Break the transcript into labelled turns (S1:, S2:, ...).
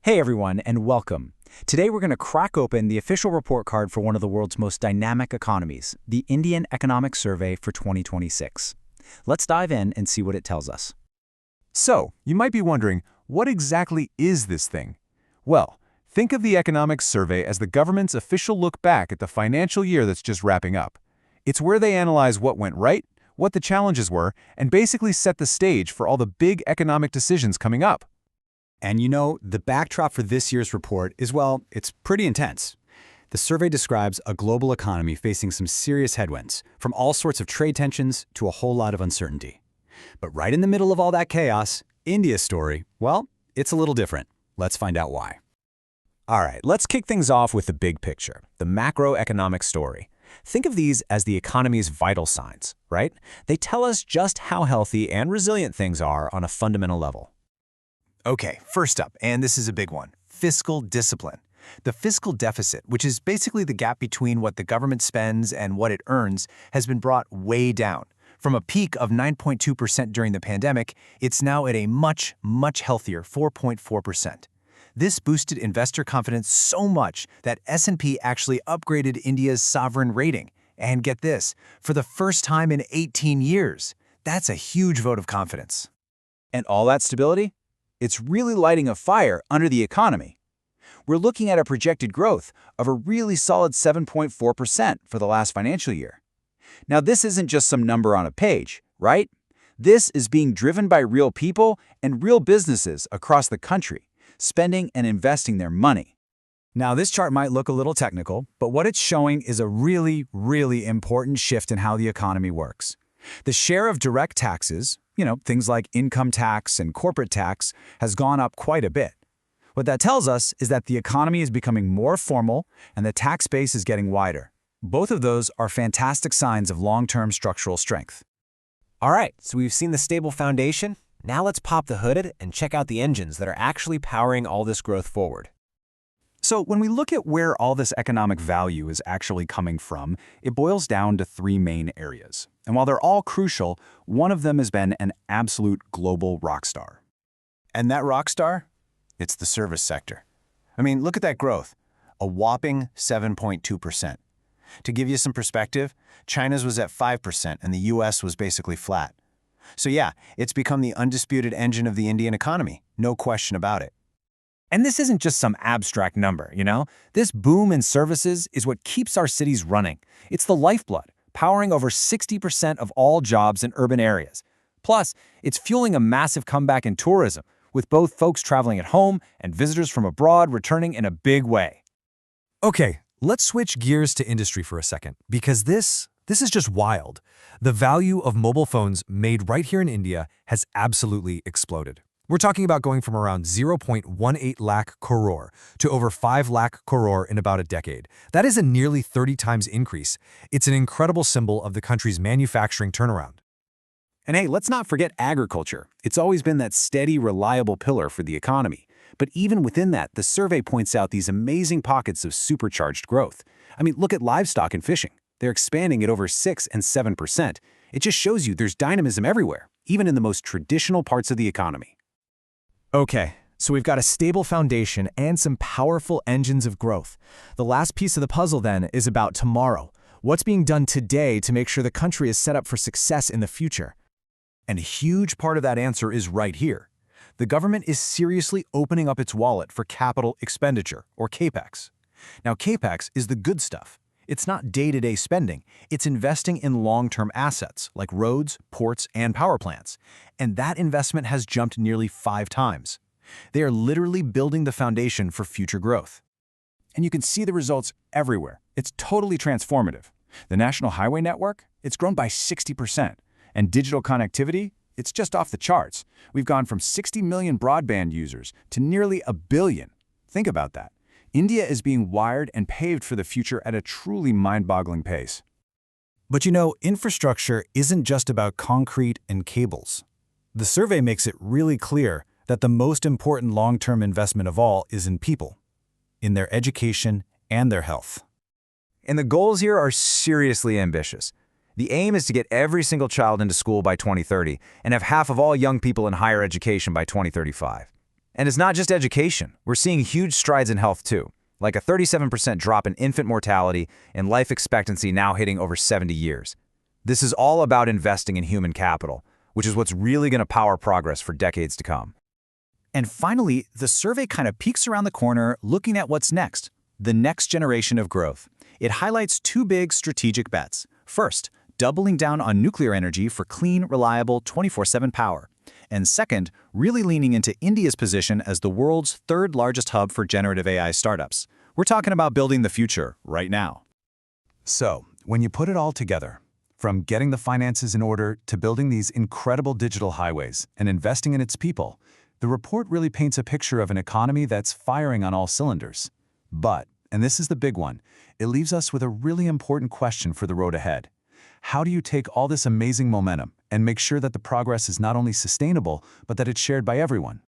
S1: Hey everyone, and welcome. Today we're going to crack open the official report card for one of the world's most dynamic economies, the Indian Economic Survey for 2026. Let's dive in and see what it tells us.
S2: So, you might be wondering, what exactly is this thing? Well, think of the Economic Survey as the government's official look back at the financial year that's just wrapping up. It's where they analyze what went right, what the challenges were, and basically set the stage for all the big economic decisions coming up.
S3: And you know, the backdrop for this year's report is, well, it's pretty intense. The survey describes a global economy facing some serious headwinds, from all sorts of trade tensions to a whole lot of uncertainty. But right in the middle of all that chaos, India's story, well, it's a little different. Let's find out why.
S4: All right, let's kick things off with the big picture, the macroeconomic story. Think of these as the economy's vital signs, right? They tell us just how healthy and resilient things are on a fundamental level.
S5: Okay, first up, and this is a big one, fiscal discipline. The fiscal deficit, which is basically the gap between what the government spends and what it earns, has been brought way down. From a peak of 9.2% during the pandemic, it's now at a much, much healthier 4.4%. This boosted investor confidence so much that S&P actually upgraded India's sovereign rating. And get this, for the first time in 18 years. That's a huge vote of confidence.
S1: And all that stability? It's really lighting a fire under the economy. We're looking at a projected growth of a really solid 7.4% for the last financial year. Now, this isn't just some number on a page, right? This is being driven by real people and real businesses across the country, spending and investing their money.
S3: Now, this chart might look a little technical, but what it's showing is a really, really important shift in how the economy works. The share of direct taxes, things like income tax and corporate tax, has gone up quite a bit. What that tells us is that the economy is becoming more formal and the tax base is getting wider. Both of those are fantastic signs of long-term structural strength.
S4: All right, so we've seen the stable foundation. Now let's pop the hood and check out the engines that are actually powering all this growth forward.
S2: So when we look at where all this economic value is actually coming from, it boils down to three main areas. And while they're all crucial, one of them has been an absolute global rock star.
S5: And that rock star? It's the service sector. I mean, look at that growth, a whopping 7.2%. To give you some perspective, China's was at 5% and the US was basically flat. So yeah, it's become the undisputed engine of the Indian economy, no question about it.
S4: And this isn't just some abstract number, This boom in services is what keeps our cities running. It's the lifeblood, powering over 60% of all jobs in urban areas. Plus, it's fueling a massive comeback in tourism, with both folks traveling at home and visitors from abroad returning in a big way.
S6: Okay, let's switch gears to industry for a second, because this is just wild. The value of mobile phones made right here in India has absolutely exploded. We're talking about going from around 0.18 lakh crore to over 5 lakh crore in about a decade. That is a nearly 30 times increase. It's an incredible symbol of the country's manufacturing turnaround.
S1: And hey, let's not forget agriculture. It's always been that steady, reliable pillar for the economy. But even within that, the survey points out these amazing pockets of supercharged growth. I mean, look at livestock and fishing. They're expanding at over 6 and 7%. It just shows you there's dynamism everywhere, even in the most traditional parts of the economy.
S7: Okay, so we've got a stable foundation and some powerful engines of growth. The last piece of the puzzle then is about tomorrow. What's being done today to make sure the country is set up for success in the future?
S2: And a huge part of that answer is right here. The government is seriously opening up its wallet for capital expenditure, or CAPEX. Now, CAPEX is the good stuff. It's not day-to-day spending. It's investing in long-term assets like roads, ports, and power plants. And that investment has jumped nearly 5 times. They are literally building the foundation for future growth. And you can see the results everywhere. It's totally transformative. The National Highway Network, it's grown by 60%. And digital connectivity, it's just off the charts. We've gone from 60 million broadband users to nearly 1 billion. Think about that. India is being wired and paved for the future at a truly mind-boggling pace.
S3: But infrastructure isn't just about concrete and cables. The survey makes it really clear that the most important long-term investment of all is in people, in their education and their health.
S4: And the goals here are seriously ambitious. The aim is to get every single child into school by 2030 and have half of all young people in higher education by 2035.
S3: And it's not just education. We're seeing huge strides in health too, like a 37% drop in infant mortality and life expectancy now hitting over 70 years. This is all about investing in human capital, which is what's really going to power progress for decades to come.
S1: And finally, the survey kind of peeks around the corner looking at what's next, the next generation of growth. It highlights two big strategic bets. First, doubling down on nuclear energy for clean, reliable 24/7 power. And second, really leaning into India's position as the world's third largest hub for generative AI startups. We're talking about building the future right now.
S2: So, when you put it all together, from getting the finances in order to building these incredible digital highways and investing in its people, the report really paints a picture of an economy that's firing on all cylinders. But, and this is the big one, it leaves us with a really important question for the road ahead. How do you take all this amazing momentum and make sure that the progress is not only sustainable, but that it's shared by everyone?